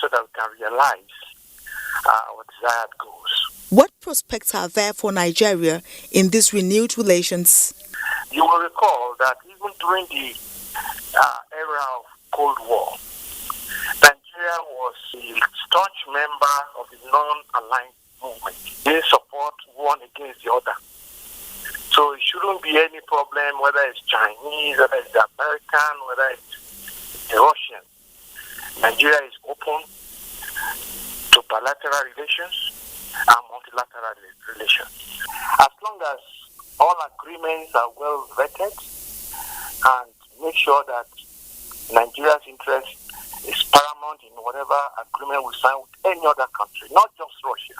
so that we can realize our desired goals. What prospects are there for Nigeria in these renewed relations? You will recall that even during the era of Cold War, Nigeria was a staunch member of the non-aligned movement. They support one against the other. So it shouldn't be any problem whether it's Chinese, whether it's the American, whether it's the Russian. Nigeria is open to bilateral relations and multilateral relations. As long as all agreements are well vetted and make sure that Nigeria's interest is paramount in whatever agreement we sign with any other country, not just Russia.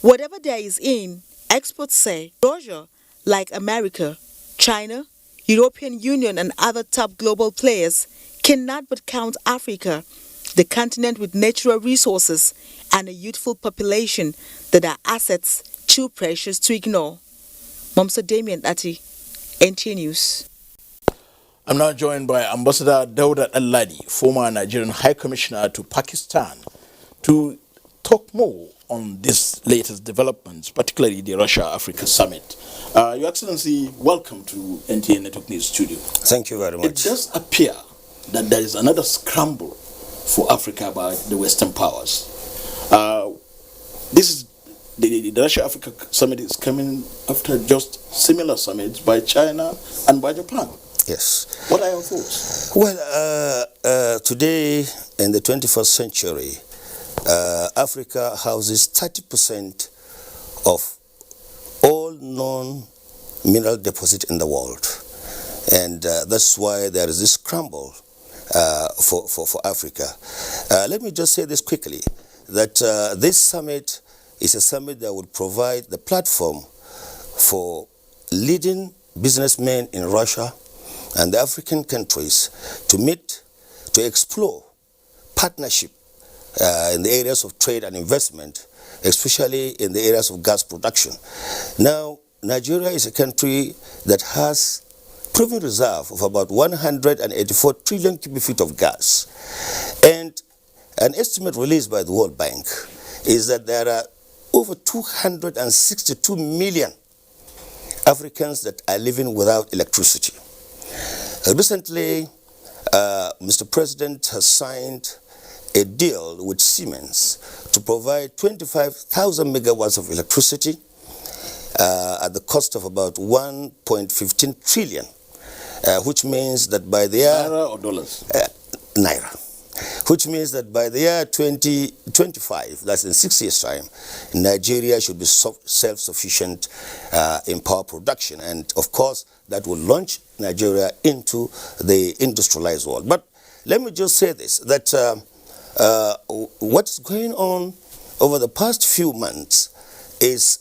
Whatever there is in, experts say, Russia, like America, China, European Union and other top global players, cannot but count Africa, the continent with natural resources and a youthful population that are assets too precious to ignore. Momsa Damien Ati, NTA News. I'm now joined by Ambassador Dauda Al-Ladi, former Nigerian High Commissioner to Pakistan, to talk more on this latest developments, particularly the Russia-Africa Summit. Your Excellency, welcome to NTA Network News Studio. Thank you very much. It does appear that there is another scramble for Africa by the Western powers. This is the Russia-Africa Summit is coming after just similar summits by China and by Japan. Yes. What are your thoughts? Well, today in the 21st century, Africa houses 30% of all known mineral deposits in the world. And that's why there is this scramble for Africa. Let me just say this quickly, that this summit is a summit that would provide the platform for leading businessmen in Russia and the African countries to meet, to explore partnership in the areas of trade and investment, especially in the areas of gas production. Now, Nigeria is a country that has proven reserve of about 184 trillion cubic feet of gas. And an estimate released by the World Bank is that there are over 262 million Africans that are living without electricity. Recently, Mr. President has signed a deal with Siemens to provide 25,000 megawatts of electricity at the cost of about 1.15 trillion, which means that by the year... Naira or dollars? Naira. Which means that by the year 2025, that's in 6 years' time, Nigeria should be self-sufficient in power production. And of course, that will launch Nigeria into the industrialized world. But let me just say this, that what's going on over the past few months is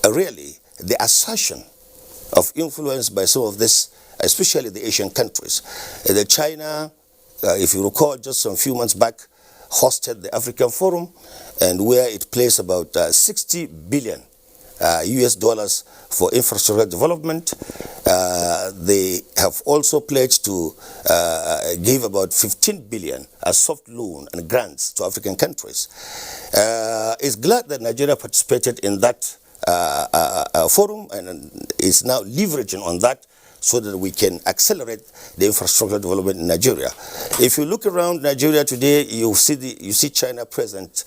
really the assertion of influence by some of this, especially the Asian countries. The China, if you recall, just some few months back, hosted the African Forum, and where it placed about 60 billion US dollars for infrastructure development. They have also pledged to give about 15 billion as soft loan and grants to African countries. It's glad that Nigeria participated in that forum and is now leveraging on that so that we can accelerate the infrastructure development in Nigeria. If you look around Nigeria today, you see China present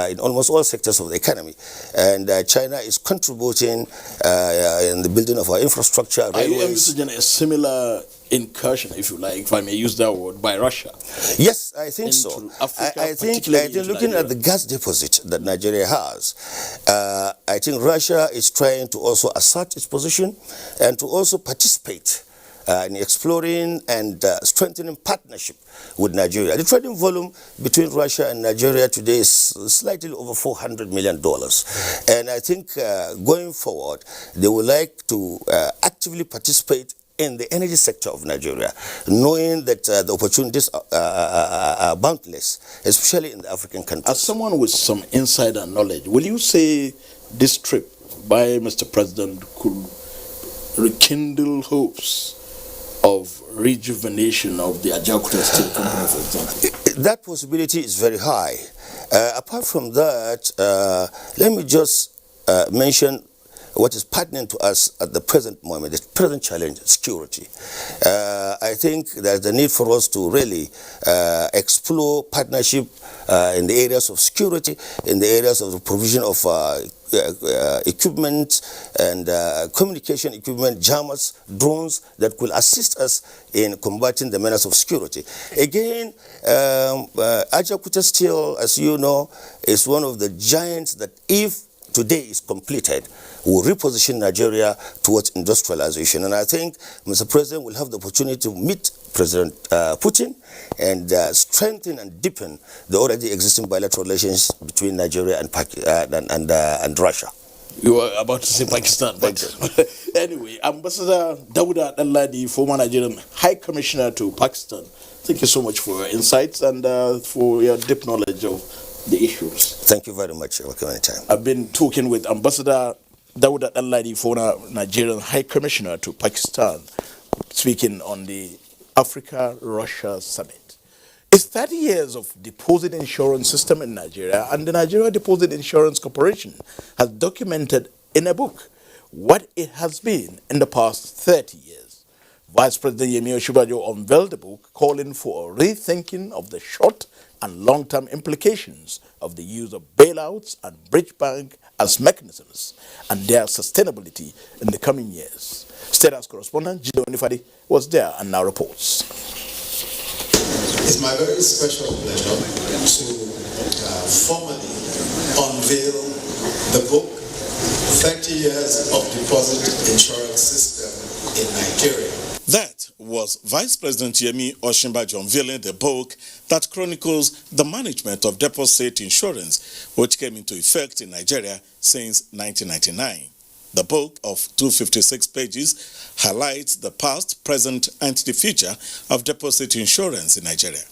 in almost all sectors of the economy, and China is contributing in the building of our infrastructure. Are you envisaging a similar incursion, if you like, if I may use that word, by Russia? Yes, I think so. Africa, I think looking at the gas deposit that Nigeria has, I think Russia is trying to also assert its position and to also participate in exploring and strengthening partnership with Nigeria. The trading volume between Russia and Nigeria today is slightly over $400 million. And I think going forward, they would like to actively participate in the energy sector of Nigeria, knowing that the opportunities are boundless, especially in the African countries. As someone with some insider knowledge, will you say this trip by Mr. President could rekindle hopes of rejuvenation of the Ajaokuta Steel Company, for example? That possibility is very high. Apart from that, let me just mention what is pertinent to us at the present moment, the present challenge, security. I think there's the need for us to really explore partnership in the areas of security, in the areas of the provision of equipment and communication equipment, jammers, drones that could assist us in combating the menace of security. Again, Ajaokuta Steel, as you know, is one of the giants that, if today is completed, will reposition Nigeria towards industrialization. And I think Mr. President will have the opportunity to meet President Putin and strengthen and deepen the already existing bilateral relations between Nigeria and Russia. You were about to say Pakistan, but anyway, Ambassador Dawuda Danladi, former Nigerian High Commissioner to Pakistan, thank you so much for your insights and for your deep knowledge of the issues. Thank you very much. Welcome anytime. I've been talking with Ambassador Dawuda Danladi, former Nigerian High Commissioner to Pakistan, speaking on the Africa-Russia Summit. It's 30 years of deposit insurance system in Nigeria, and the Nigeria Deposit Insurance Corporation has documented in a book what it has been in the past 30 years. Vice President Yemi Osinbajo unveiled the book calling for a rethinking of the short and long-term implications of the use of bailouts and bridge bank as mechanisms and their sustainability in the coming years. State House correspondent Jido Onifadi was there and now reports. It's my very special pleasure to formally unveil the book, 30 Years of Deposit Insurance System in Nigeria. That was Vice President Yemi Osinbajo unveiling the book that chronicles the management of deposit insurance, which came into effect in Nigeria since 1999. The book of 256 pages highlights the past, present, and the future of deposit insurance in Nigeria.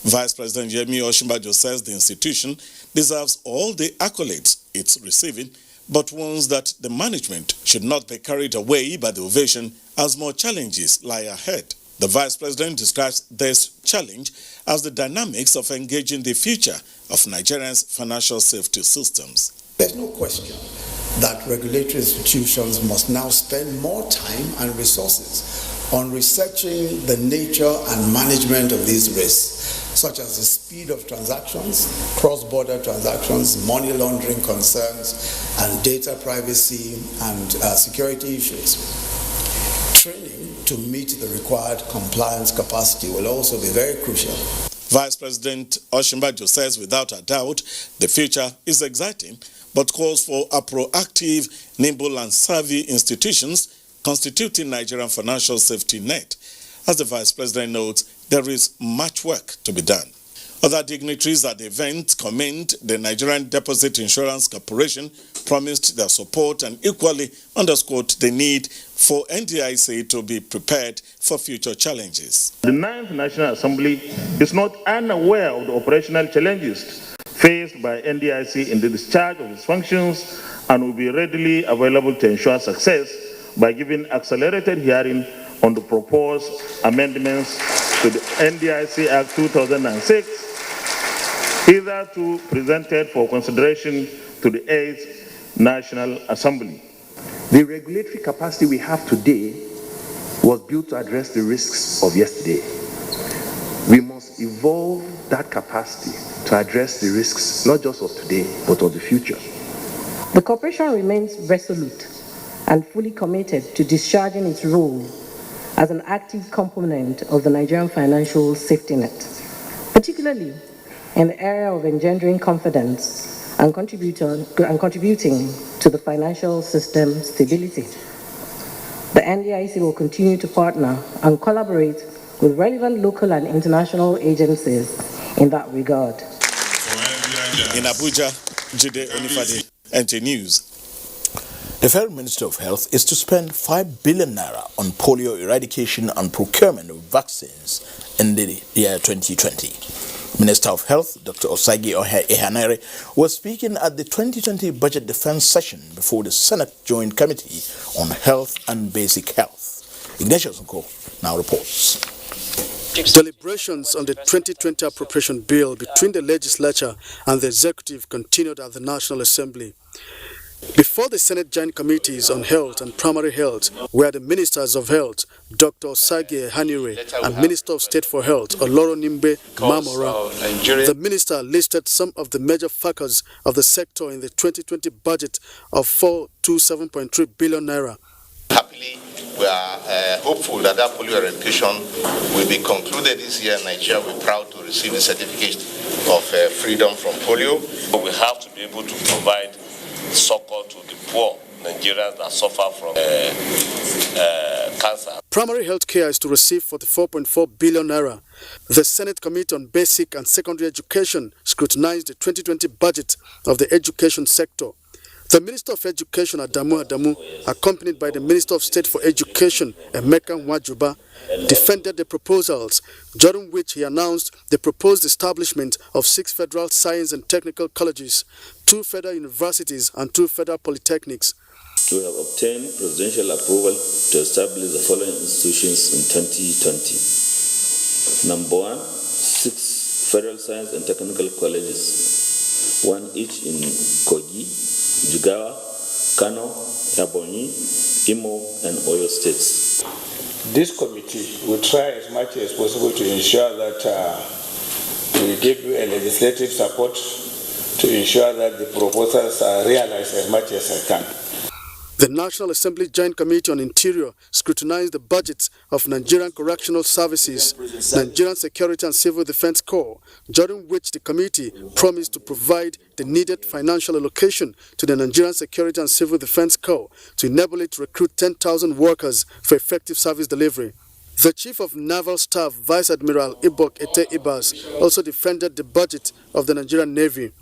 Vice President Yemi Osinbajo says the institution deserves all the accolades it's receiving, but warns that the management should not be carried away by the ovation as more challenges lie ahead. The Vice President describes this challenge as the dynamics of engaging the future of Nigerians' financial safety systems. There's no question that regulatory institutions must now spend more time and resources on researching the nature and management of these risks, such as the speed of transactions, cross-border transactions, money laundering concerns, and data privacy and security issues. Training to meet the required compliance capacity will also be very crucial. Vice President Osinbajo says without a doubt the future is exciting, but calls for a proactive, nimble and savvy institutions constituting Nigerian financial safety net. As the Vice President notes, there is much work to be done. Other dignitaries at the event commend the Nigerian Deposit Insurance Corporation, promised their support, and equally underscored the need for NDIC to be prepared for future challenges. The 9th National Assembly is not unaware of the operational challenges faced by NDIC in the discharge of its functions and will be readily available to ensure success by giving accelerated hearing on the proposed amendments to the NDIC Act 2006, hitherto presented for consideration to the 8th National Assembly. The regulatory capacity we have today was built to address the risks of yesterday. We must evolve that capacity to address the risks not just of today, but of the future. The corporation remains resolute and fully committed to discharging its role as an active component of the Nigerian financial safety net, particularly in the area of engendering confidence and contributing to the financial system stability. The NDIC will continue to partner and collaborate with relevant local and international agencies in that regard. In Abuja, Jide Onifade, NT News. The Federal Minister of Health is to spend 5 billion naira on polio eradication and procurement of vaccines in the year 2020. Minister of Health, Dr. Osagie Ehanere, was speaking at the 2020 Budget Defense Session before the Senate Joint Committee on Health and Basic Health. Ignatius Nko now reports. Deliberations on the 2020 appropriation bill between the legislature and the executive continued at the National Assembly. Before the Senate Joint Committees on Health and Primary Health were the Ministers of Health, Dr. Osagie Hanire, and Minister of State for Health, Oloro Nimbe Mamora. The minister listed some of the major factors of the sector in the 2020 budget of 427.3 billion naira. Happily, we are hopeful that polio eradication will be concluded this year. Nigeria will be proud to receive the certificate of freedom from polio. But we have to be able to provide succor to the poor Nigerians that suffer from cancer. Primary health care is to receive 44.4 billion naira. The Senate Committee on Basic and Secondary Education scrutinized the 2020 budget of the education sector. The Minister of Education, Adamu Adamu, accompanied by the Minister of State for Education, Emeka Nwajuba, defended the proposals, during which he announced the proposed establishment of 6 federal science and technical colleges, 2 federal universities, and 2 federal polytechnics. We have obtained presidential approval to establish the following institutions in 2020. Number 1, 6 federal science and technical colleges, 1 each in Kogi, Jigawa, Kano, Ebonyi, Imo, and Oyo states. This committee will try as much as possible to ensure that we give you a legislative support to ensure that the proposals are realized as much as I can. The National Assembly Joint Committee on Interior scrutinized the budgets of Nigerian Correctional Services, Nigerian Security and Civil Defense Corps, during which the committee promised to provide the needed financial allocation to the Nigerian Security and Civil Defense Corps to enable it to recruit 10,000 workers for effective service delivery. The Chief of Naval Staff, Vice Admiral Ibok Ete Ibas, also defended the budget of the Nigerian Navy.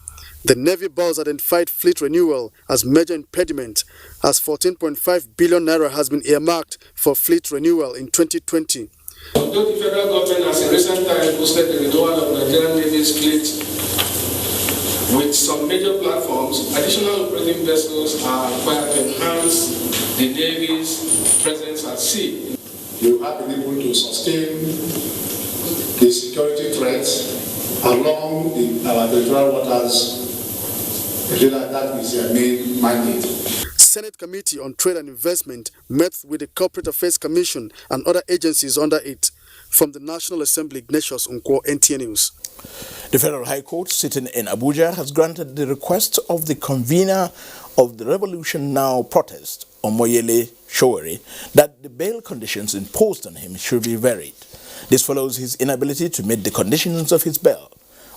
The Navy boss identified fleet renewal as major impediment, as 14.5 billion naira has been earmarked for fleet renewal in 2020. Although the federal government has in recent times boosted the renewal of Nigerian Navy's fleet with some major platforms, additional operating vessels are required to enhance the Navy's presence at sea. You have been able to sustain the security threats along our territorial waters. That is their main mandate. Senate Committee on Trade and Investment met with the Corporate Affairs Commission and other agencies under it. From the National Assembly, Ignatius Nko, NTA News. The Federal High Court sitting in Abuja has granted the request of the convener of the Revolution Now protest, Omoyele Sowore, that the bail conditions imposed on him should be varied. This follows his inability to meet the conditions of his bail.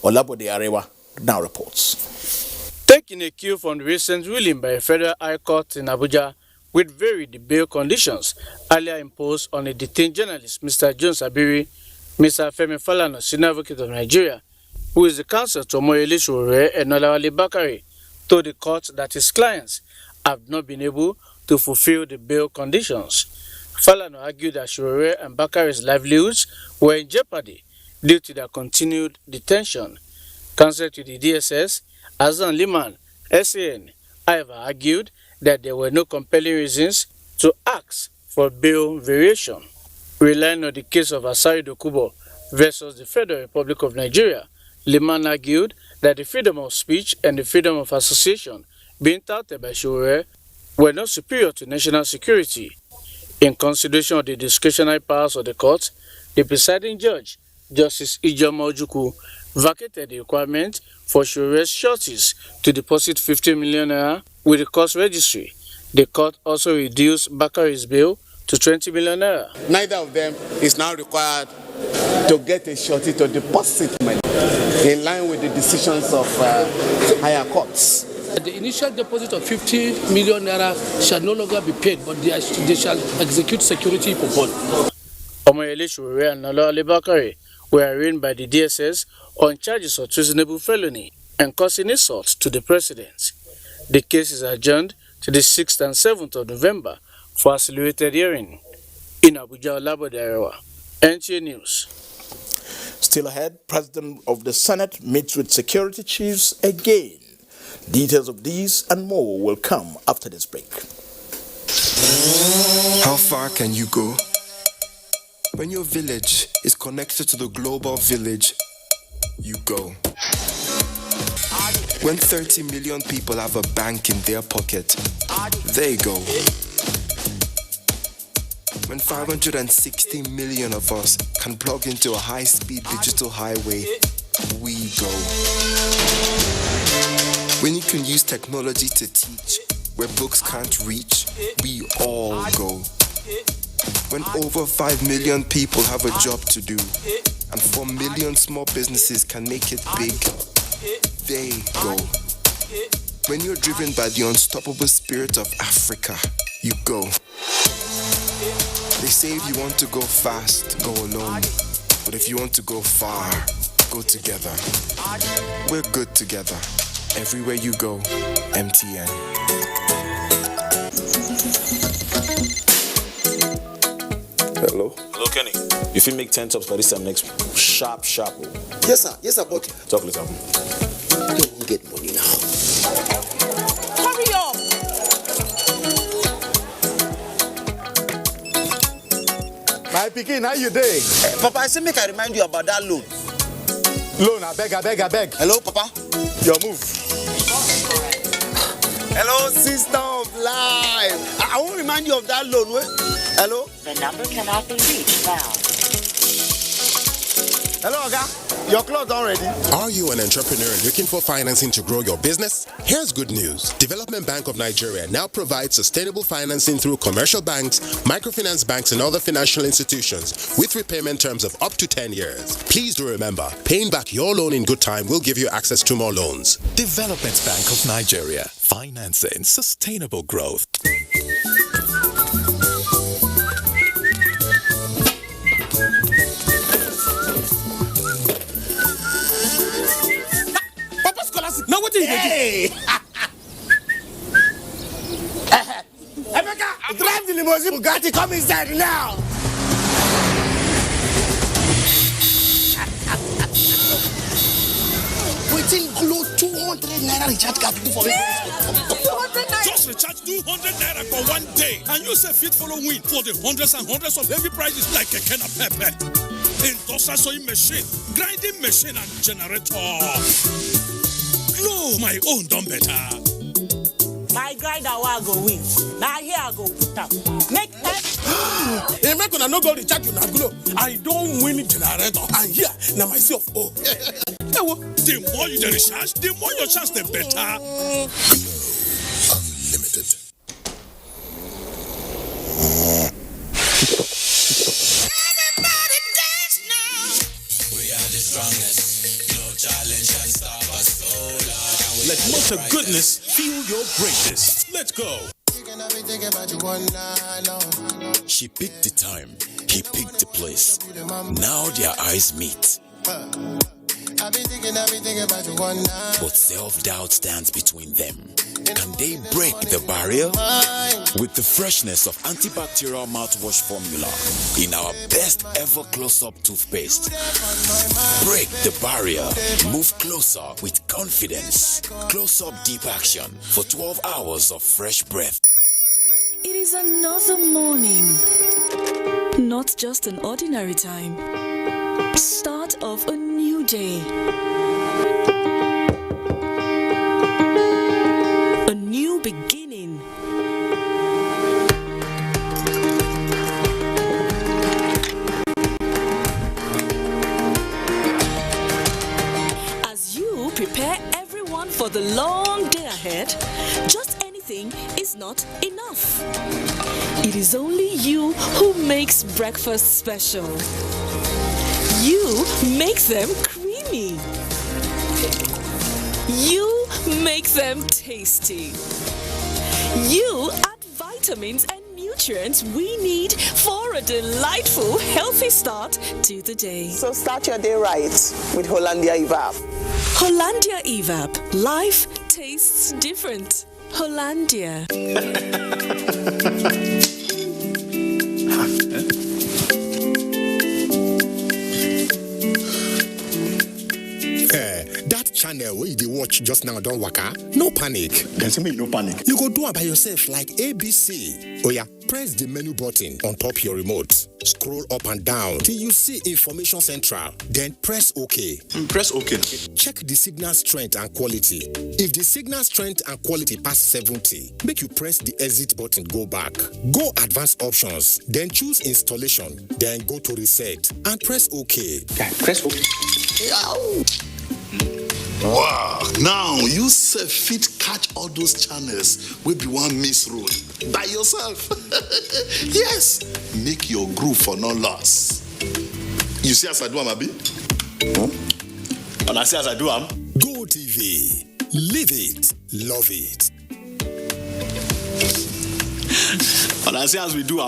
Olabode Arewa now reports. Taking a cue from the recent ruling by a Federal High Court in Abuja, which varied the bail conditions earlier imposed on a detained journalist, Mr. Jones Abiri, Mr. Femi Falana, Senior Advocate of Nigeria, who is the counsel to Omoyele Sowore and Olawale Bakare, told the court that his clients have not been able to fulfill the bail conditions. Falana argued that Sowore and Bakare's livelihoods were in jeopardy due to their continued detention. Counsel to the DSS, Azan Liman, SAN, however, argued that there were no compelling reasons to ask for bail variation. Relying on the case of Asari Dokubo versus the Federal Republic of Nigeria, Liman argued that the freedom of speech and the freedom of association being touted by Sowore were not superior to national security. In consideration of the discretionary powers of the court, the presiding judge, Justice Ijoma Ojukwu, vacated the requirement for Sowore's sureties to deposit 50 million naira with the court registry. The court also reduced Bakare's bail to 20 million naira. Neither of them is now required to get a surety to deposit money in line with the decisions of higher courts. The initial deposit of 50 million naira shall no longer be paid, but they shall execute security for bond. Omoyele Sowore and Olawale Bakare were arraigned by the DSS on charges of treasonable felony and causing insult to the president. The case is adjourned to the 6th and 7th of November for accelerated hearing. In Abuja, Olabode Arewa, NTA News. Still ahead, President of the Senate meets with security chiefs again. Details of these and more will come after this break. How far can you go When your village is connected to the global village, you go. When 30 million people have a bank in their pocket, they go. When 560 million of us can plug into a high-speed digital highway, we go. When you can use technology to teach where books can't reach, we all go. When over 5 million people have a job to do, and 4 million small businesses can make it big, they go. When you're driven by the unstoppable spirit of Africa, you go. They say if you want to go fast, go alone. But if you want to go far, go together. We're good together. Everywhere you go, MTN. Hello? Hello, Kenny. If you make 10 tops for this time next week, sharp. Yes, sir, but... Okay, talk later. Don't get money now. Hurry up! My pikin, how you doing? Papa, I say make I remind you about that loan. Loan, I beg. Hello, Papa? Your move. Hello, sister of life. I won't remind you of that loan. Hello? The number cannot be reached now. Hello, Oga. Your clothes already. Are you an entrepreneur looking for financing to grow your business? Here's good news. Development Bank of Nigeria now provides sustainable financing through commercial banks, microfinance banks, and other financial institutions with repayment terms of up to 10 years. Please do remember, paying back your loan in good time will give you access to more loans. Development Bank of Nigeria. Financing sustainable growth. Now what is it? Emeka, drive the limousine Bugatti, come inside now. Waiting below 200 naira recharge card for me. 200 naira. Just recharge 200 naira for one day, and you say fit follow win for the hundreds and hundreds of heavy prizes like a can of pepper, industrial sewing machine, grinding machine, and generator. Glow, my own done better. My grinder will go win. Now here I go put up. Make Hey, make una no go recharge you na Glow. I don't win generator, and here now myself. Oh, the more you dey recharge, the more your chance the better. Glow Unlimited. Everybody dance now. We are the strongest. No challenge can stop us. Let Motor Goodness fuel your greatness. Let's go. She picked the time, he picked the place. Now their eyes meet. But self-doubt stands between them. Can they break the barrier? With the freshness of antibacterial mouthwash formula in our best ever close-up toothpaste. Break the barrier. Move closer with confidence. Close-up deep action for 12 hours of fresh breath. It is another morning. Not just an ordinary time. Start of a new day. A new beginning. As you prepare everyone for the long day ahead, just anything is not enough. It is only you who makes breakfast special. You make them creamy. You make them tasty. You add vitamins and nutrients we need for a delightful, healthy start to the day. So start your day right with Hollandia Evap. Hollandia Evap. Life tastes different. Hollandia. That channel where you watch just now don't waka. No panic. There's me no panic. You go do it by yourself like ABC. Oh yeah, press the menu button on top your remote. Scroll up and down till you see Information Central. Then press OK. Press OK. Check the signal strength and quality. If the signal strength and quality pass 70, make you press the exit button, go back. Go advanced options, then choose installation, then go to reset and press OK. Press OK. Wow, now you self fit catch all those channels will be one miss road by yourself. Yes, make your groove for no loss. You see as I do, Abi? And I see as I do, Go TV. Live it. Love it. And I see as we do,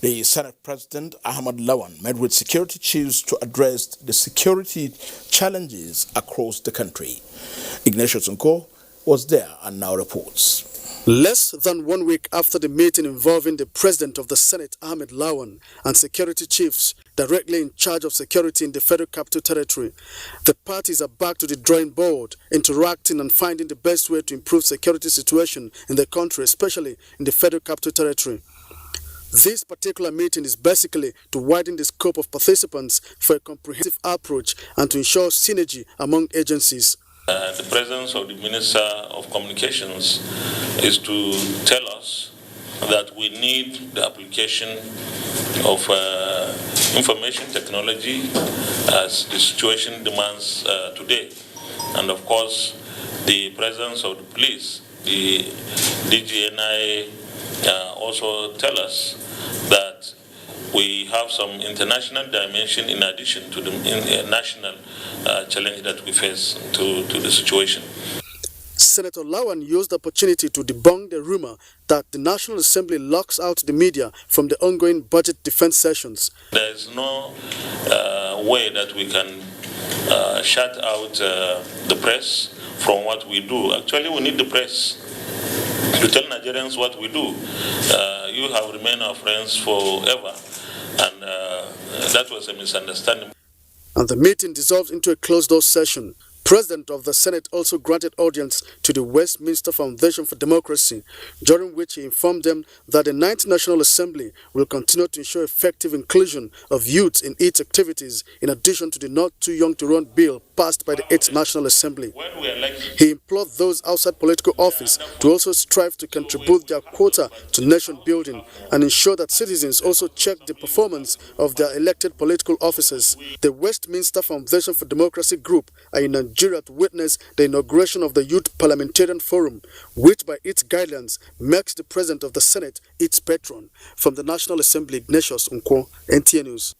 The Senate President Ahmad Lawan met with security chiefs to address the security challenges across the country. Ignatius Nko was there and now reports. Less than 1 week after the meeting involving the President of the Senate, Ahmed Lawan, and security chiefs directly in charge of security in the Federal Capital Territory, the parties are back to the drawing board, interacting and finding the best way to improve security situation in the country, especially in the Federal Capital Territory. This particular meeting is basically to widen the scope of participants for a comprehensive approach and to ensure synergy among agencies. The presence of the Minister of Communications is to tell us that we need the application of information technology as the situation demands today. And of course, the presence of the police, the DGNI also tell us that we have some international dimension in addition to the national challenge that we face to the situation. Senator Lawan used the opportunity to debunk the rumor that the National Assembly locks out the media from the ongoing budget defense sessions. There is no way that we can shut out the press from what we do. Actually, we need the press to tell Nigerians what we do. You have remained our friends forever, and that was a misunderstanding. And the meeting dissolved into a closed-door session. President of the Senate also granted audience to the Westminster Foundation for Democracy, during which he informed them that the 9th National Assembly will continue to ensure effective inclusion of youth in its activities, in addition to the Not Too Young to Run bill passed by the 8th National Assembly. He implored those outside political office to also strive to contribute their quota to nation building and ensure that citizens also check the performance of their elected political officers. The Westminster Foundation for Democracy Group are in Nigeria to witness the inauguration of the Youth Parliamentarian Forum, which by its guidelines makes the President of the Senate its patron. From the National Assembly, Ignatius Nko, NTA News.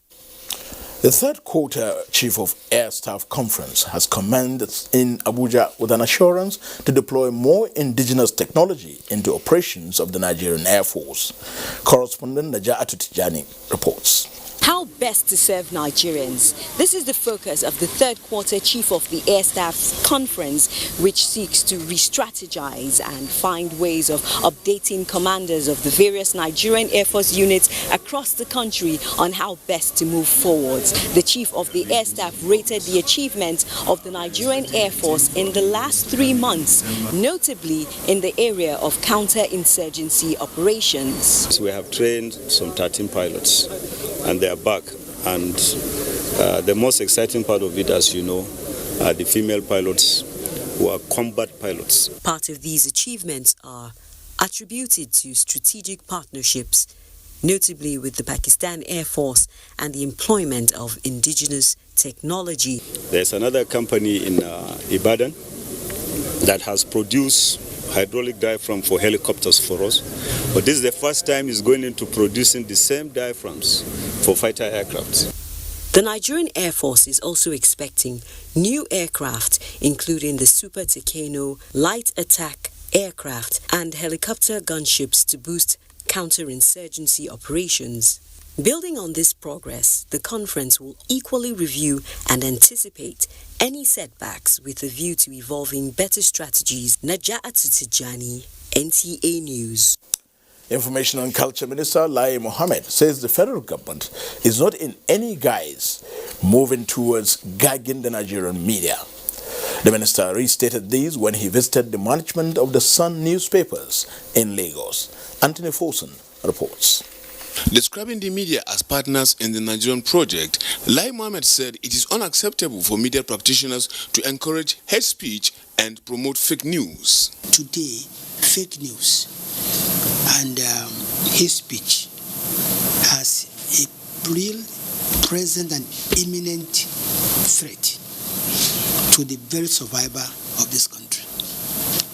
The third quarter Chief of Air Staff Conference has commenced in Abuja with an assurance to deploy more indigenous technology into operations of the Nigerian Air Force. Correspondent Naja'atu Tijani reports. How best to serve Nigerians? This is the focus of the third quarter Chief of the Air Staff Conference, which seeks to re-strategize and find ways of updating commanders of the various Nigerian Air Force units across the country on how best to move forward. The Chief of the Air Staff rated the achievements of the Nigerian Air Force in the last 3 months, notably in the area of counter-insurgency operations. We have trained some 13 pilots, and they are back, and the most exciting part of it, as you know, are the female pilots who are combat pilots. Part of these achievements are attributed to strategic partnerships, notably with the Pakistan Air Force and the employment of indigenous technology. There's another company in Ibadan that has produced hydraulic diaphragm for helicopters for us, but this is the first time it's going into producing the same diaphragms for fighter aircraft. The Nigerian Air Force is also expecting new aircraft, including the Super Tucano light attack aircraft and helicopter gunships to boost counterinsurgency operations. Building on this progress, the conference will equally review and anticipate any setbacks with a view to evolving better strategies. Naja'atu Tijani, NTA News. Information and Culture Minister Lai Mohammed says the federal government is not in any guise moving towards gagging the Nigerian media. The minister restated these when he visited the management of the Sun newspapers in Lagos. Anthony Folsom reports. Describing the media as partners in the Nigerian project, Lai Mohammed said it is unacceptable for media practitioners to encourage hate speech and promote fake news. Today, fake news and hate speech has a real, present and imminent threat to the very survival of this country.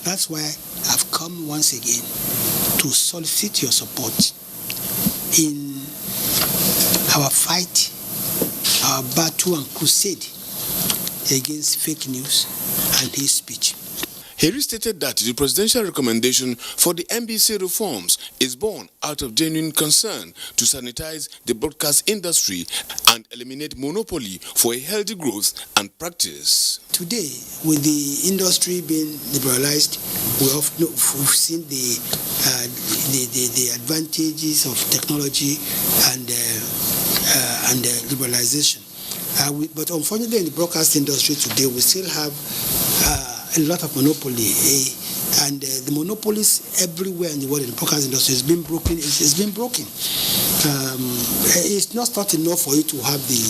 That's why I've come once again to solicit your support in our fight, our battle and crusade against fake news and hate speech. He restated that the presidential recommendation for the NBC reforms is born out of genuine concern to sanitize the broadcast industry and eliminate monopoly for a healthy growth and practice. Today, with the industry being liberalized, we've seen the advantages of technology and liberalization. But unfortunately, in the broadcast industry today, we still have a lot of monopoly, and the monopolies everywhere in the world in the broadcast industry has been broken. It's been broken. It's not enough for you to have the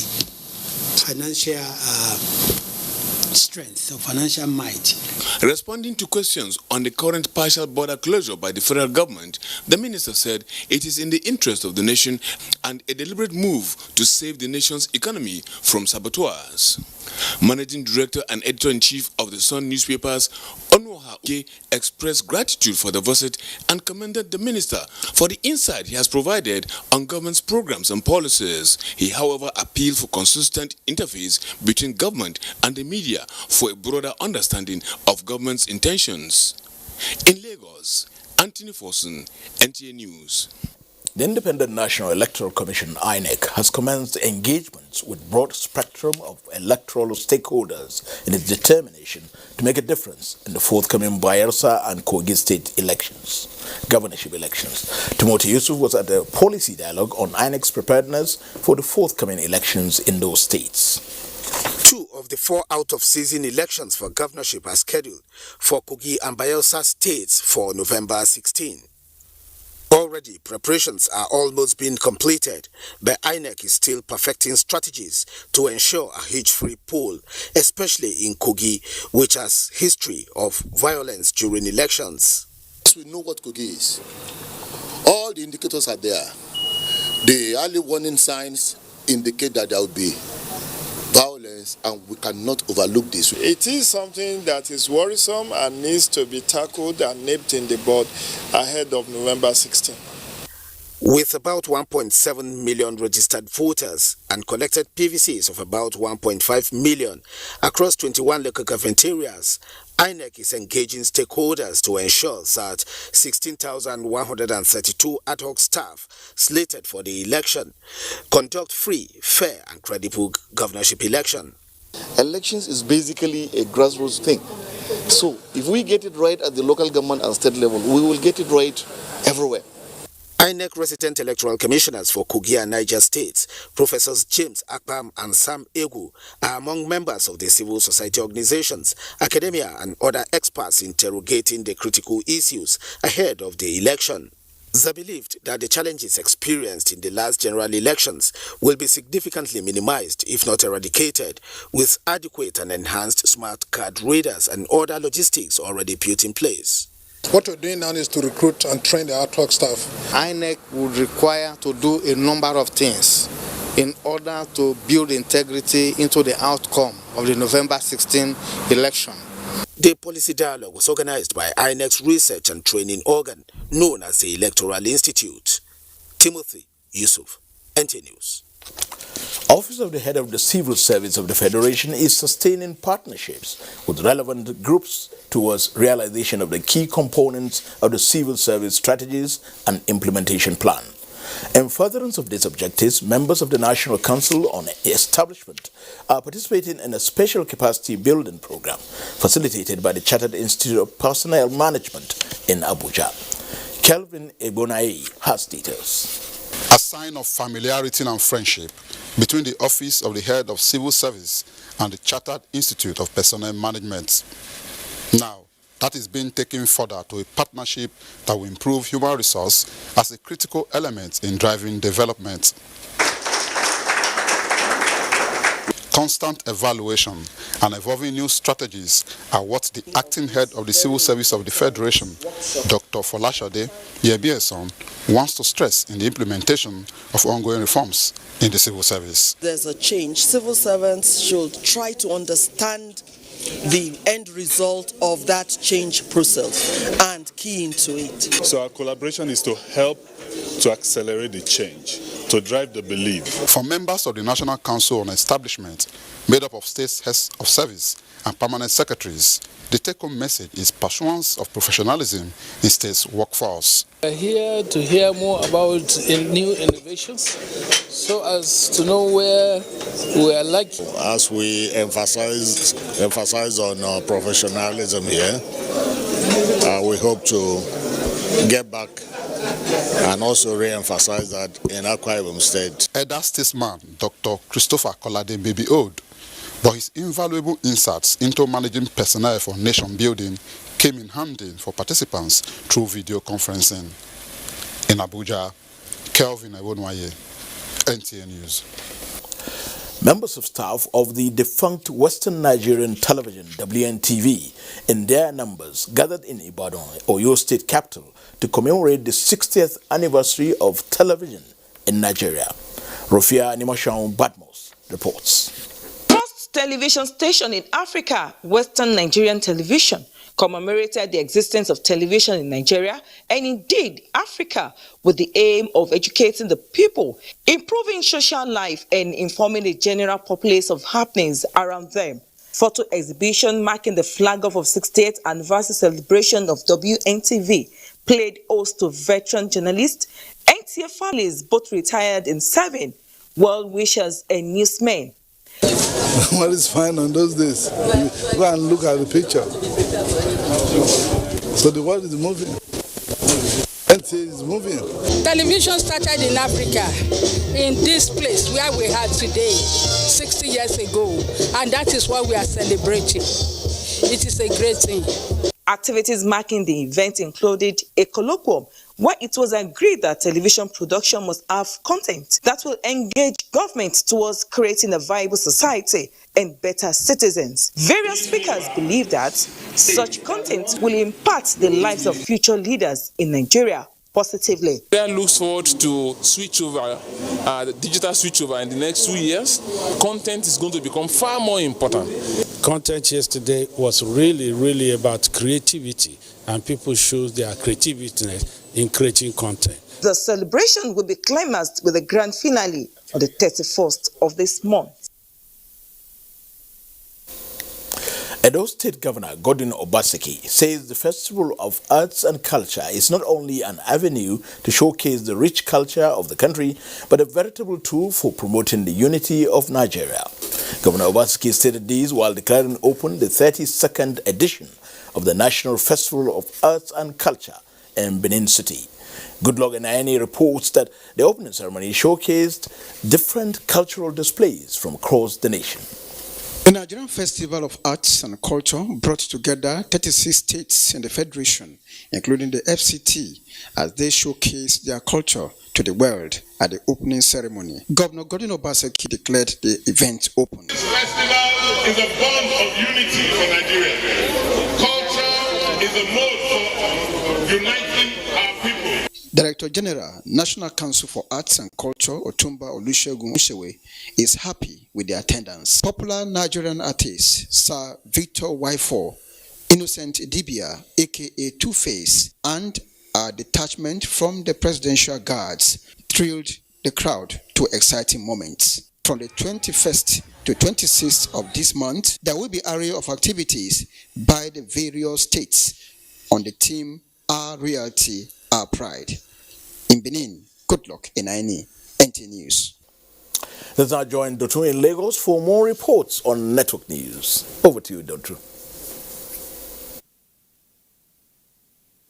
financial strength or financial might. Responding to questions on the current partial border closure by the federal government, the minister said it is in the interest of the nation and a deliberate move to save the nation's economy from saboteurs. Managing Director and Editor-in-Chief of the Sun newspapers, Onuoha Oke, expressed gratitude for the visit and commended the minister for the insight he has provided on government's programs and policies. He, however, appealed for consistent interface between government and the media for a broader understanding of government's intentions. In Lagos, Anthony Folsom, NTA News. The Independent National Electoral Commission, INEC, has commenced engagements with broad spectrum of electoral stakeholders in its determination to make a difference in the forthcoming Bayelsa and Kogi state elections, governorship elections. Timothy Yusuf was at a policy dialogue on INEC's preparedness for the forthcoming elections in those states. 2 of the 4 out-of-season elections for governorship are scheduled for Kogi and Bayelsa states for November 16. Already, preparations are almost being completed, but INEC is still perfecting strategies to ensure a hitch-free poll, especially in Kogi, which has history of violence during elections. We know what Kogi is. All the indicators are there. The early warning signs indicate that there will be violence, and we cannot overlook this. It is something that is worrisome and needs to be tackled and nipped in the bud ahead of November 16. With about 1.7 million registered voters and collected PVCs of about 1.5 million across 21 local government areas, INEC is engaging stakeholders to ensure that 16,132 ad hoc staff slated for the election conduct free, fair and credible governorship election. Elections is basically a grassroots thing. So if we get it right at the local government and state level, we will get it right everywhere. INEC resident electoral commissioners for Kogi and Niger states, Professors James Akpam and Sam Egu, are among members of the civil society organizations, academia and other experts interrogating the critical issues ahead of the election. They believed that the challenges experienced in the last general elections will be significantly minimized, if not eradicated, with adequate and enhanced smart card readers and other logistics already put in place. What we're doing now is to recruit and train the ad hoc staff. INEC would require to do a number of things in order to build integrity into the outcome of the November 16 election. The policy dialogue was organized by INEC's research and training organ, known as the Electoral Institute. Timothy Yusuf, NTA News. Office of the Head of the Civil Service of the Federation is sustaining partnerships with relevant groups towards realization of the key components of the civil service strategies and implementation plan. In furtherance of these objectives, members of the National Council on Establishment are participating in a special capacity building program facilitated by the Chartered Institute of Personnel Management in Abuja. Kelvin Ebonai has details. A sign of familiarity and friendship between the Office of the Head of Civil Service and the Chartered Institute of Personnel Management. Now, that is being taken further to a partnership that will improve human resource as a critical element in driving development. Constant evaluation and evolving new strategies are what the acting head of the Civil Service of the Federation, Dr. Folashade Yebieson, wants to stress in the implementation of ongoing reforms in the civil service. There's a change. Civil servants should try to understand the end result of that change process and key into it. So our collaboration is to help to accelerate the change, to drive the belief. For members of the National Council on Establishment, made up of state heads of service and permanent secretaries, the take-home message is pursuance of professionalism in state's workforce. We are here to hear more about new innovations, so as to know where we are lacking. As we emphasize on professionalism here, we hope to get back and also re-emphasize that in Akwa Ibom State. Elder statesman Dr. Christopher Kolade may be old, but his invaluable insights into managing personnel for nation building came in handy for participants through video conferencing. In Abuja, Kelvin Ewonwaye, NTA News. Members of staff of the defunct Western Nigerian Television, WNTV, in their numbers gathered in Ibadan, Oyo State capital, to commemorate the 60th anniversary of television in Nigeria. Rufia Nimoshaun Badmos reports. First television station in Africa, Western Nigerian Television, commemorated the existence of television in Nigeria and indeed Africa with the aim of educating the people, improving social life and informing the general populace of happenings around them. Photo exhibition marking the flag off of 68th anniversary celebration of WNTV played host to veteran journalists, NTA families both retired and serving, world wishers and newsmen. What is fine on those days? Go and look at the picture. So the world is moving. NTA is moving. Television started in Africa, in this place where we are today, 60 years ago, and that is what we are celebrating. It is a great thing. Activities marking the event included a colloquium where it was agreed that television production must have content that will engage government towards creating a viable society and better citizens. Various speakers believe that such content will impact the lives of future leaders in Nigeria positively. Nigeria looks forward to the digital switchover in the next 2 years. Content is going to become far more important. Content yesterday was really about creativity, and people showed their creativity in creating content. The celebration will be climaxed with a grand finale on the 31st of this month. Edo State Governor Godwin Obaseki says the Festival of Arts and Culture is not only an avenue to showcase the rich culture of the country, but a veritable tool for promoting the unity of Nigeria. Governor Obaseki stated this while declaring open the 32nd edition of the National Festival of Arts and Culture in Benin City. Goodluck Enayeni reports that the opening ceremony showcased different cultural displays from across the nation. The Nigerian Festival of Arts and Culture brought together 36 states in the Federation, including the FCT, as they showcased their culture to the world at the opening ceremony. Governor Godwin Obaseki declared the event open. This festival is a bond of unity for Nigeria. Culture is a mode for uniting our people. Director General, National Council for Arts and Culture, Otumba Olusegun Ushewe, is happy with the attendance. Popular Nigerian artist Sir Victor Waifo, Innocent Dibia, aka Two-Face, and a detachment from the Presidential Guards thrilled the crowd to exciting moments. From the 21st to 26th of this month, there will be an array of activities by the various states on the theme Our Reality, Our Pride. In Benin, Goodluck Enayeni, NTA News. Let's now join Dotun in Lagos for more reports on network news. Over to you, Dotun.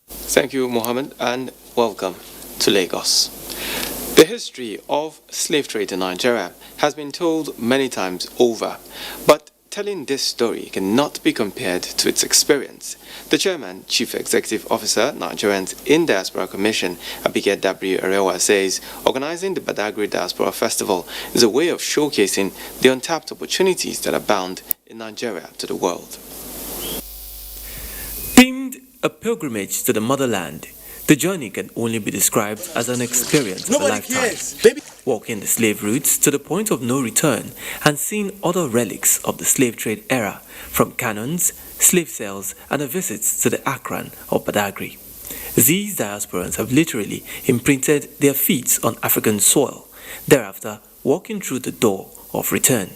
Thank you, Mohammed, and welcome to Lagos. The history of slave trade in Nigeria has been told many times over, but telling this story cannot be compared to its experience. The Chairman, Chief Executive Officer, Nigerians in Diaspora Commission, Abike W. Arewa, says organizing the Badagry Diaspora Festival is a way of showcasing the untapped opportunities that abound in Nigeria to the world. Themed A Pilgrimage to the Motherland, the journey can only be described as an experience of a lifetime. Walking the slave routes to the point of no return and seeing other relics of the slave trade era, from cannons, slave cells, and a visit to the Akran of Badagry. These diasporans have literally imprinted their feet on African soil, thereafter walking through the door of return.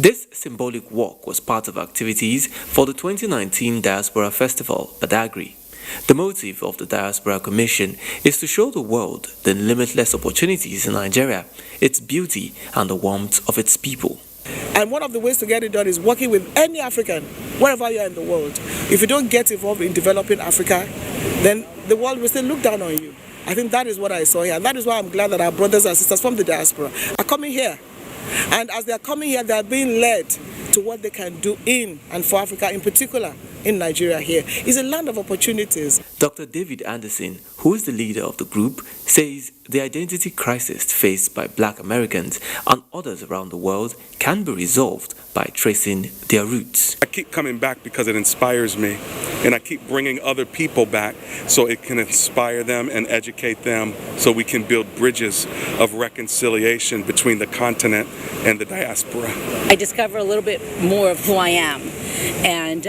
This symbolic walk was part of activities for the 2019 Diaspora Festival, Badagry. The motive of the Diaspora Commission is to show the world the limitless opportunities in Nigeria, its beauty, and the warmth of its people. And one of the ways to get it done is working with any African, wherever you are in the world. If you don't get involved in developing Africa, then the world will still look down on you. I think that is what I saw here. And that is why I'm glad that our brothers and sisters from the diaspora are coming here. And as they are coming here, they are being led to what they can do in and for Africa, in particular in Nigeria here. It's a land of opportunities. Dr. David Anderson, who is the leader of the group, says the identity crisis faced by Black Americans and others around the world can be resolved by tracing their roots. I keep coming back because it inspires me, and I keep bringing other people back so it can inspire them and educate them, so we can build bridges of reconciliation between the continent and the diaspora. I discover a little bit more of who I am, and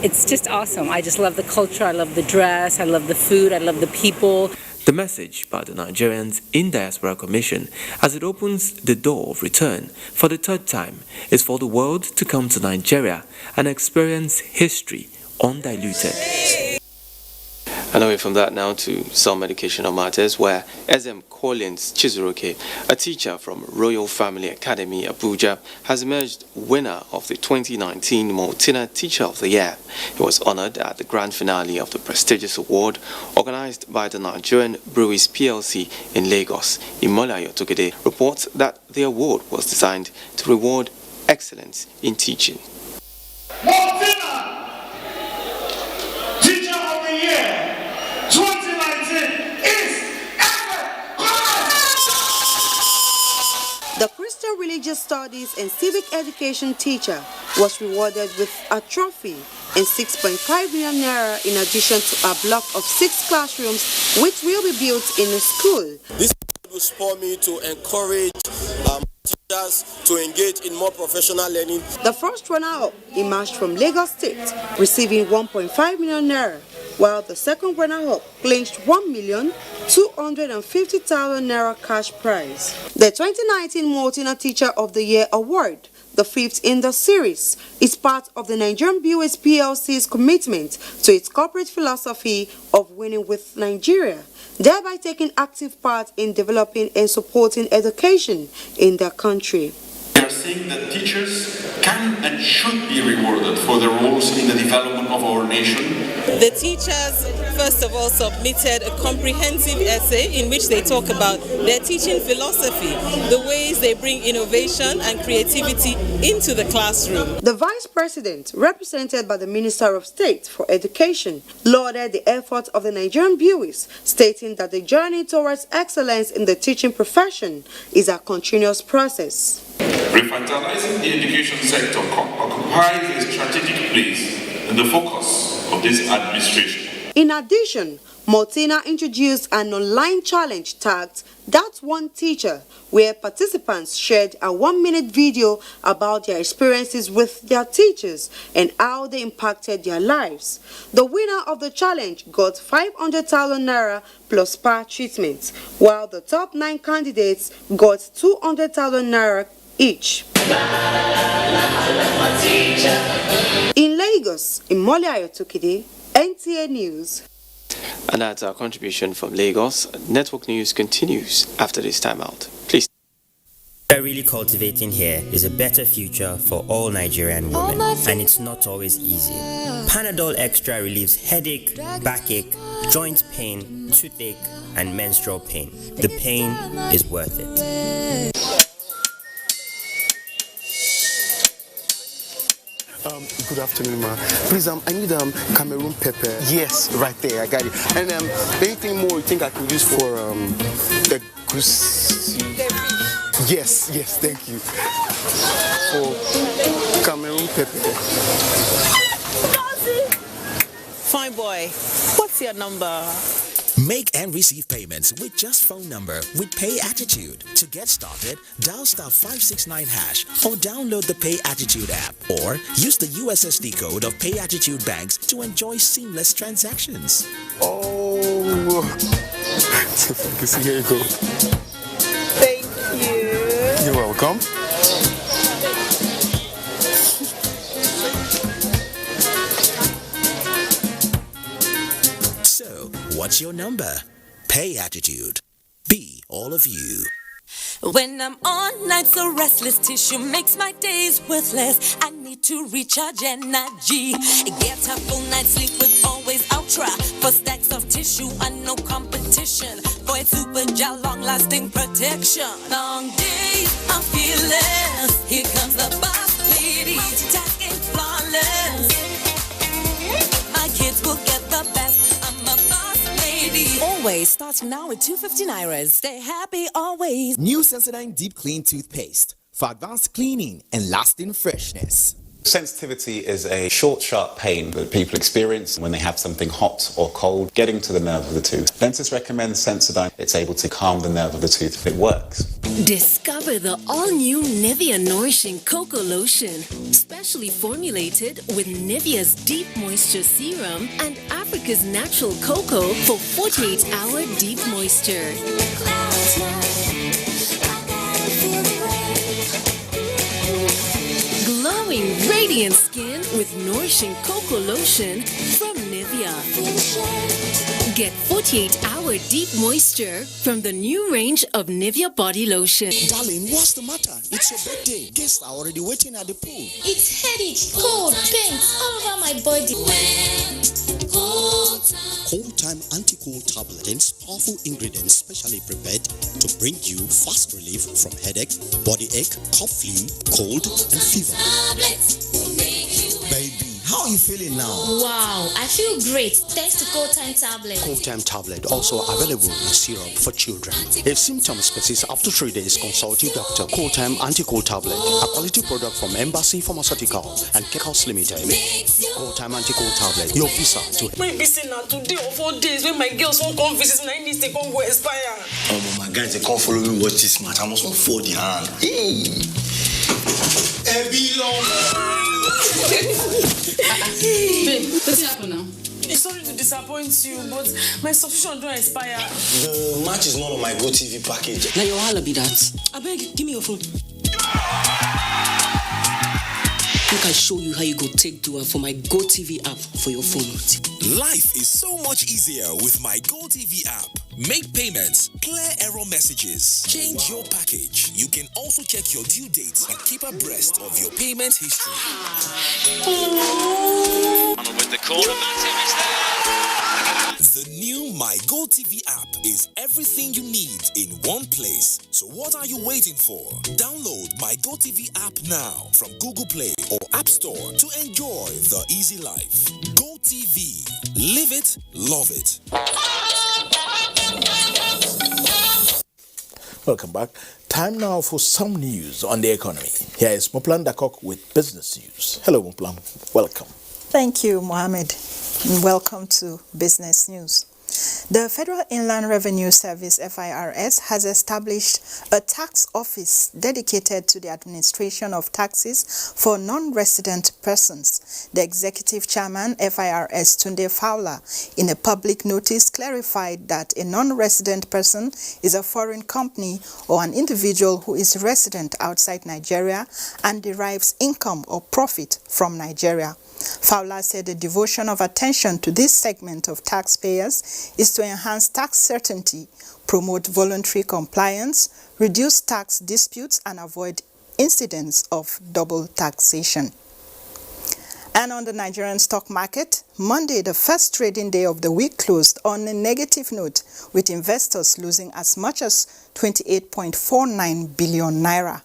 it's just awesome. I just love the culture, I love the dress, I love the food, I love the people. The message by the Nigerians in Diaspora Commission, as it opens the door of return for the third time, is for the world to come to Nigeria and experience history undiluted. And away from that now to some educational matters, where SM Collins Chizuroke, a teacher from Royal Family Academy, Abuja, has emerged winner of the 2019 Maltina Teacher of the Year. He was honored at the grand finale of the prestigious award organized by the Nigerian Breweries PLC in Lagos. Imola Yotokede reports that the award was designed to reward excellence in teaching. Maltina Teacher of the Year 2019 is The Christian Religious Studies and Civic Education teacher was rewarded with a trophy and 6.5 million naira in addition to a block of 6 classrooms which will be built in a school. This will spur me to encourage teachers to engage in more professional learning. The first runner-up emerged from Lagos State, receiving 1.5 million naira, while the second runner-up clinched 1,250,000 naira cash prize. The 2019 Maltina Teacher of the Year award, the fifth in the series, is part of the Nigerian Breweries PLC's commitment to its corporate philosophy of winning with Nigeria, thereby taking active part in developing and supporting education in their country. We are saying that teachers can and should be rewarded for their roles in the development of our nation. The teachers, first of all, submitted a comprehensive essay in which they talk about their teaching philosophy, the ways they bring innovation and creativity into the classroom. The Vice President, represented by the Minister of State for Education, lauded the efforts of the Nigerian Breweries, stating that the journey towards excellence in the teaching profession is a continuous process. Revitalizing the education sector occupies a strategic place in the focus of this administration. In addition, Maltina introduced an online challenge tagged That's One Teacher, where participants shared a 1-minute video about their experiences with their teachers and how they impacted their lives. The winner of the challenge got 500,000 naira plus spa treatment, while the top 9 candidates got 200,000 naira each. In Lagos, Imola Yotokede, NTA News. And that's our contribution from Lagos. Network News continues after this time out. Please. What we're really cultivating here is a better future for all Nigerian women, and it's not always easy. Panadol Extra relieves headache, backache, joint pain, toothache, and menstrual pain. The pain is worth it. Good afternoon, ma. Please, I need Cameroon pepper. Yes, right there, I got it. And anything more you think I could use for the goose? Yes, thank you. For Cameroon pepper. Fine boy, what's your number? Make and receive payments with just phone number with Pay Attitude. To get started, dial *569# or download the Pay Attitude app, or use the USSD code of Pay Attitude banks to enjoy seamless transactions. Oh, here you go. Thank you. You're welcome. What's your number? Pay Attitude. Be all of you. When I'm on nights, so restless tissue makes my days worthless. I need to recharge energy. Get a full night's sleep with Always Ultra. For stacks of tissue and no competition. For its super gel, long-lasting protection. Long days, I'm fearless. Here comes the boss lady. Multitasking flawless. My kids will get the best. Always starting now with 250 Naira. Stay happy always. New Sensodyne Deep Clean Toothpaste for advanced cleaning and lasting freshness. Sensitivity is a short, sharp pain that people experience when they have something hot or cold getting to the nerve of the tooth. Dentists recommend Sensodyne. It's able to calm the nerve of the tooth. It works. Discover the all-new Nivea Nourishing Cocoa Lotion, specially formulated with Nivea's Deep Moisture Serum and Africa's natural cocoa for 48-hour deep moisture. Glowing, radiant skin with nourishing cocoa lotion from Nivea. Get 48-hour deep moisture from the new range of Nivea body lotion. Darling, what's the matter? It's your birthday. Guests are already waiting at the pool. It's headache, cold, pains all over my body. Cold Time Anti-Cold Tablets, powerful ingredients specially prepared to bring you fast relief from headache, body ache, cough, flu, cold, and fever. Baby, how are you feeling now? Wow, I feel great thanks to Cold Time Tablet. Cold Time Tablet, also available in syrup for children. If symptoms persist after 3 days, consult your doctor. Cold Time Anti-Cold Tablet, a quality product from Embassy Pharmaceutical and Kekos Limited. Cold Time Anti-Cold Tablet, your visa to... My busy now today or 4 days when my girls won't come visit and I need to go expire. Oh, my guys, they can't follow me watch this match. I must not fold the hand. Babe, what's happening now? Sorry to disappoint you, but my subscription don't expire. The match is not on my GoTV package. Now your holla be that. I beg, give me your phone. Make I show you how you go take do it for my GoTV app for your phone. Life is so much easier with my GoTV app. Make payments, clear error messages, change your package. You can also check your due dates and keep abreast of your payment history. With the corner, The new My GoTV app is everything you need in one place. So what are you waiting for? Download My GoTV app now from Google Play or App Store to enjoy the easy life. GoTV. Live it, love it. Welcome back. Time now for some news on the economy. Here is Moplan Dakok with business news. Hello, Moplan. Welcome. Thank you, Mohammed. And welcome to Business News. The Federal Inland Revenue Service, FIRS, has established a tax office dedicated to the administration of taxes for non-resident persons. The executive chairman, FIRS, Tunde Fowler, in a public notice clarified that a non-resident person is a foreign company or an individual who is resident outside Nigeria and derives income or profit from Nigeria. Fowler said the devotion of attention to this segment of taxpayers is to enhance tax certainty, promote voluntary compliance, reduce tax disputes, and avoid incidents of double taxation. And on the Nigerian stock market, Monday, the first trading day of the week, closed on a negative note, with investors losing as much as 28.49 billion naira.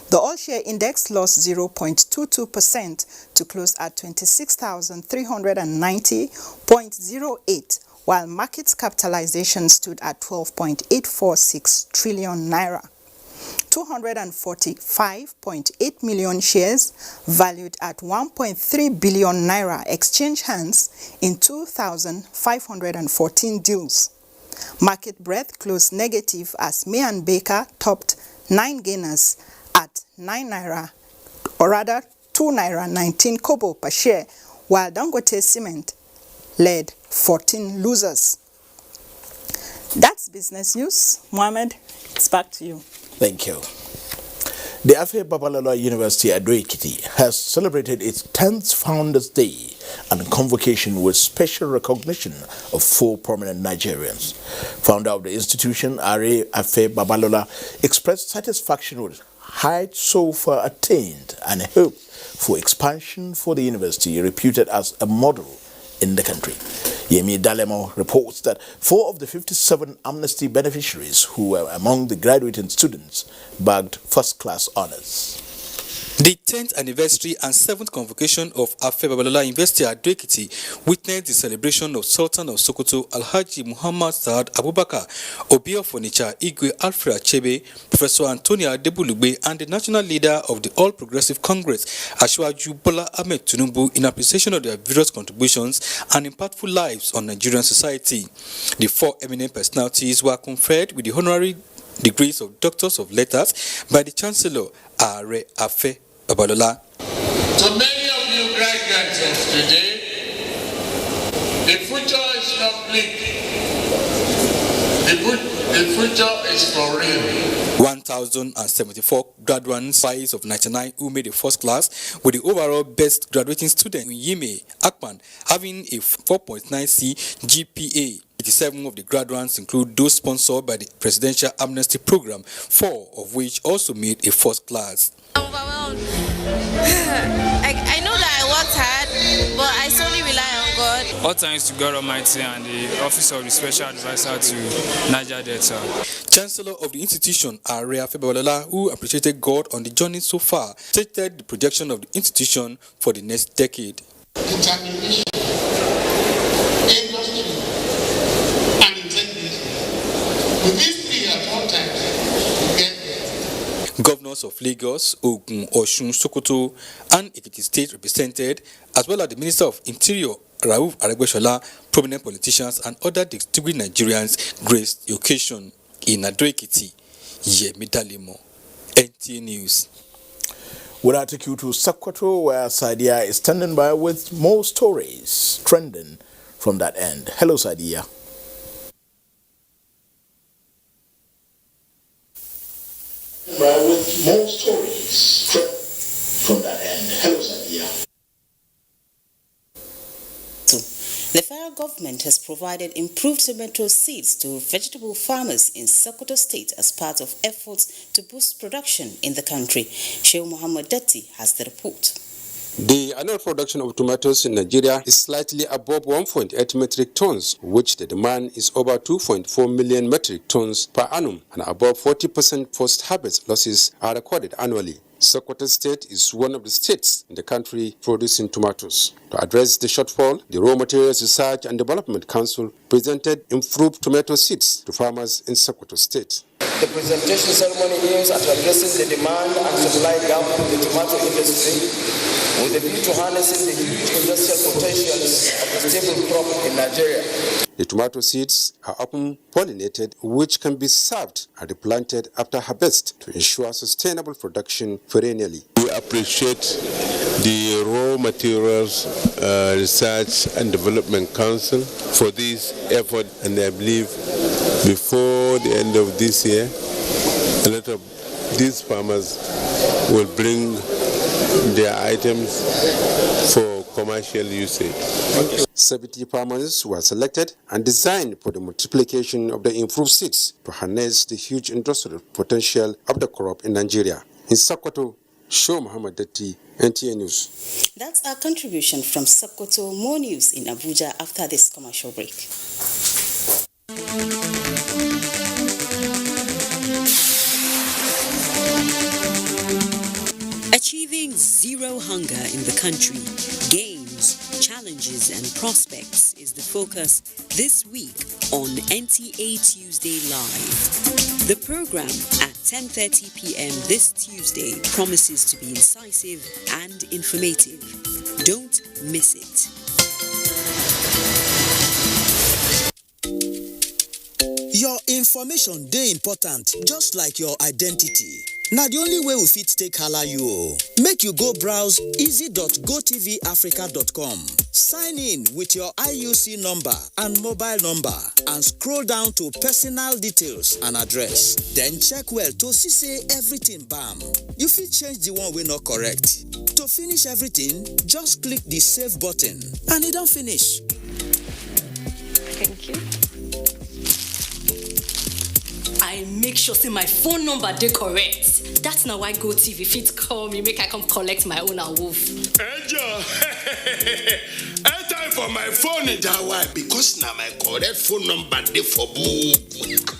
The all-share index lost 0.22% to close at 26,390.08, while market capitalization stood at 12.846 trillion naira. 245.8 million shares, valued at 1.3 billion naira, exchanged hands in 2,514 deals. Market breadth closed negative as May and Baker topped 9 gainers at 9 naira, or rather 2 naira 19 kobo per share, while Dangote Cement led 14 losers. That's business news. Mohammed, it's back to you. Thank you. The Afe Babalola University at Ado-Ekiti has celebrated its 10th Founders Day and convocation with special recognition of 4 prominent Nigerians. Founder of the institution, Are Afe Babalola, expressed satisfaction with heights so far attained and hope for expansion for the university, reputed as a model in the country. Yemi Dalemo reports that 4 of the 57 amnesty beneficiaries who were among the graduating students bagged first-class honors. The 10th anniversary and 7th convocation of Afe Babalola University at Ado-Ekiti witnessed the celebration of Sultan of Sokoto Alhaji Muhammad Saad Abubakar, Obi of Onitsha Igwe Alfred Achebe, Professor Antonia Adebulugbe, and the national leader of the All Progressive Congress, Asiwaju Bola Ahmed Tinubu, in appreciation of their various contributions and impactful lives on Nigerian society. The 4 eminent personalities were conferred with the honorary degrees of Doctors of Letters by the Chancellor, Are Afe Babalola. To many of you graduates of today, the future is not bleak. The future is for real. 1,074 graduates, size of 99, who made the first class, with the overall best graduating student, Yime Akpan, having a 4.9C GPA. 87 of the graduates include those sponsored by the Presidential Amnesty Program, 4 of which also made a first class. I'm overwhelmed. I know that I worked hard, but I solely rely on God. All thanks to God Almighty and the Office of the Special Advisor to Niger Delta. Chancellor of the institution, Are Afe Babalola, who appreciated God on the journey so far, stated the projection of the institution for the next decade. Determination, industry, and integrity. With these 3 at one time, get there. Governors of Lagos, Ogun, Osun, Sokoto, and Ekiti State represented, as well as the Minister of Interior, Rauf Aregbesola, prominent politicians, and other distinguished Nigerians graced the occasion in Ado-Ekiti. Yemi Dalemo, NTA News. We'll now take you to Sokoto, where Sadia is standing by with more stories trending from that end. Hello, Sadia. With more stories from that end. Hello, Sadia. The federal government has provided improved tomato seeds to vegetable farmers in Sokoto State as part of efforts to boost production in the country. Sheikh Muhammad Datti has the report. The annual production of tomatoes in Nigeria is slightly above 1.8 metric tons, which the demand is over 2.4 million metric tons per annum, and above 40% post-harvest losses are recorded annually. Sokoto State is one of the states in the country producing tomatoes. To address the shortfall, the Raw Materials Research and Development Council presented improved tomato seeds to farmers in Sokoto State. The presentation ceremony aims at addressing the demand and supply gap in the tomato industry with a view to harnessing the huge industrial potentials of the staple crop in Nigeria. The tomato seeds are often pollinated, which can be served and replanted after harvest to ensure sustainable production perennially. We appreciate the Raw Materials Research and Development Council for this effort, and I believe before the end of this year, a lot of these farmers will bring their items for commercial usage. 70 farmers were selected and designed for the multiplication of the improved seeds to harness the huge industrial potential of the crop in Nigeria. In Sokoto, Show Muhammad Datti, NTA News. That's our contribution from Sokoto. More news in Abuja after this commercial break. Achieving zero hunger in the country, games, challenges and prospects is the focus this week on NTA Tuesday Live. The program at 10:30 p.m. this Tuesday promises to be incisive and informative. Don't miss it. Your information dey important, just like your identity. Now the only way we fit take hala you o. Make you go browse easy.gotvafrica.com. Sign in with your IUC number and mobile number and scroll down to personal details and address. Then check well to see say everything bam. You fit change the one wey not correct. To finish everything, just click the save button and it don't finish. Thank you. I make sure say my phone number dey correct. That's now why GoTV fit call me make I come collect my own awoof. Angel, time for my phone in that way because now my correct phone number dey for book.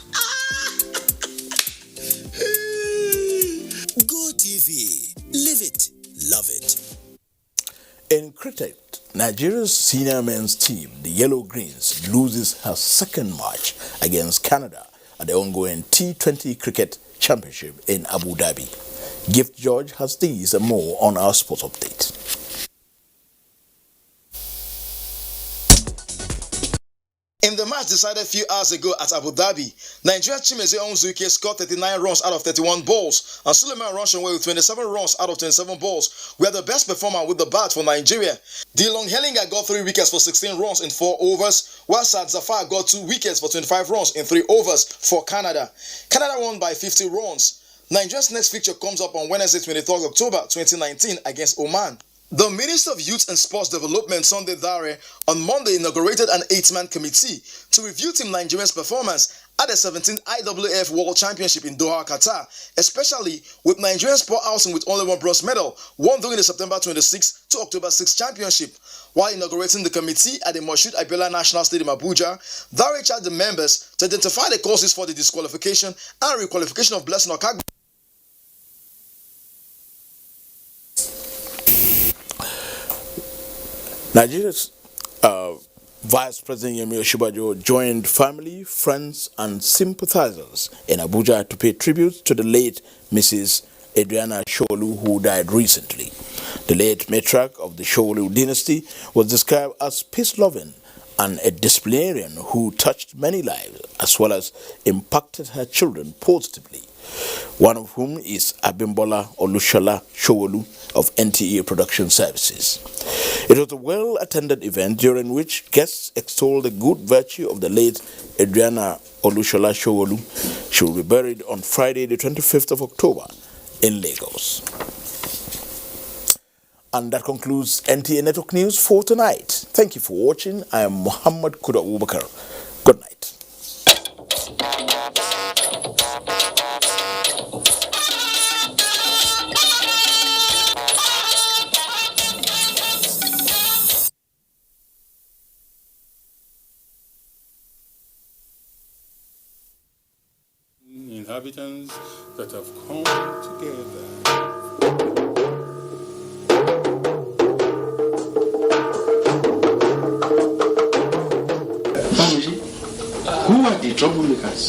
GoTV, live it, love it. In cricket, Nigeria's senior men's team, the Yellow Greens, loses her second match against Canada at the ongoing T20 Cricket Championship in Abu Dhabi. Gift George has these and more on our sports update. In the match decided a few hours ago at Abu Dhabi, Nigeria Chimeze Onwuzuike scored 39 runs out of 31 balls, and Suleiman Runshaw with 27 runs out of 27 balls were the best performer with the bat for Nigeria. Dilong Hellinger got 3 wickets for 16 runs in 4 overs, while Sad Zafar got 2 wickets for 25 runs in 3 overs for Canada. Canada won by 50 runs. Nigeria's next fixture comes up on Wednesday, 23rd October 2019 against Oman. The Minister of Youth and Sports Development, Sunday Dare, on Monday inaugurated an 8-man committee to review Team Nigeria's performance at the 17th IAAF World Championship in Doha, Qatar, especially with Nigeria's poor outing with only 1 bronze medal, won during the September 26 to October 6 championship. While inaugurating the committee at the Moshood Abiola National Stadium, Abuja, Dare charged the members to identify the causes for the disqualification and requalification of Blessing Okagbo. Nigeria's Vice President Yemi Osinbajo joined family, friends and sympathizers in Abuja to pay tribute to the late Mrs. Adriana Sholu, who died recently. The late matriarch of the Sholu dynasty was described as peace-loving and a disciplinarian who touched many lives as well as impacted her children positively, one of whom is Abimbola Olushola Showolu of NTA Production Services. It was a well-attended event during which guests extolled the good virtue of the late Adriana Olushola Showolu. She will be buried on Friday, the 25th of October in Lagos. And that concludes NTA Network News for tonight. Thank you for watching. I am Muhammad Kuda Abubakar. Good night. Inhabitants that have come together. Who are the troublemakers?